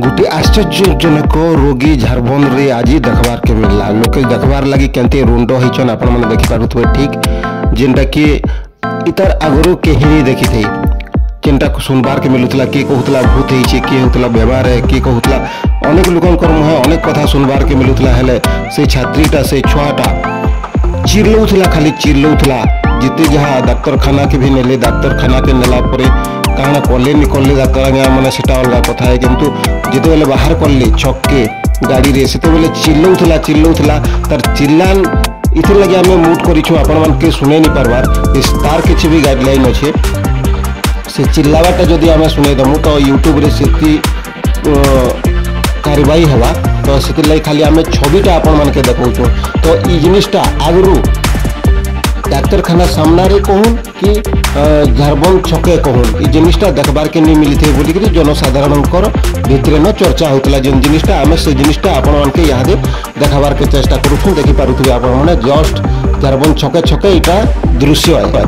गोटे आश्चर्यजनक रोगी झारबंद रे आज देखबार के मिलला। लोक देखबार लगी केंते रुंड होइछन आपण माने देखि पारुथबे ठीक, जेनटा कि इतार आगरो केहि नहीं देखि थई। जेनटा सुनबार के मिलुतला के कहउतला भूत हेछि, के होतला व्यवहार है, के कहउतला अनेक लोकनकर मुहे अनेक कथा सुनबार के मिलुतला। हेले से छात्रीटा से छुआटा चिल्लौथला, खाली चिल्लौथला। जिते जहाँ डाक्तरखाना के भी नेले, डाक्तरखाना के नेला परे काना कले निकले डाक्तर आज्ञा मैंने सेटा अलग कथा है, किंतु जिते बेले बाहर कले छक्के गाड़ी रे सेते बेले चिल्लौथला तार चिल्लान इथे लगे आमे मूड करिछु आपण मान के सुने नहीं पारबार। इस तार किछि भी गाइडलाइन अच्छे से चिल्लावाटा जदि आमे सुने दमु तो यूट्यूब रे सेति कार्यवाही हवा। तो सेति लई खाली आमे छबिटा आपण मान के देखौछु। तो ई जिनिसटा आगरु डाक्तरखाना सामना रे कहून कि झारबंद छके कहून, ई जिनिसटा देखबार के नहीं मिली बोलिक जनसाधारण भितर न चर्चा होता। जो जिनिसटा आमे से जिनिसटा आपण मान के यहाँ देखाबार के चेष्टा करूँ। देखि पारुथिबे आपण माने जस्ट झारबंद छके छके इटा दृश्य है।